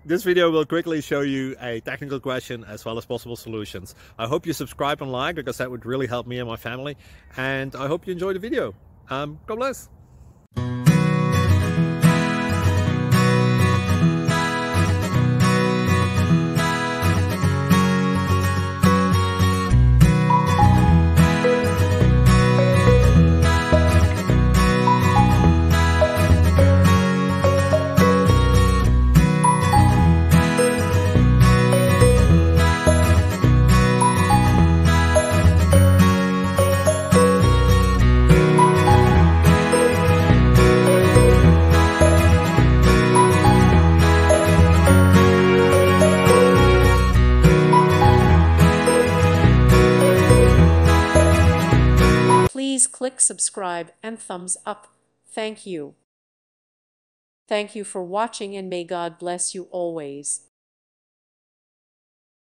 This video will quickly show you a technical question as well as possible solutions. I hope you subscribe and like, because that would really help me and my family. And I hope you enjoy the video. God bless. Please click subscribe and thumbs up. Thank you. Thank you for watching, and may God bless you always.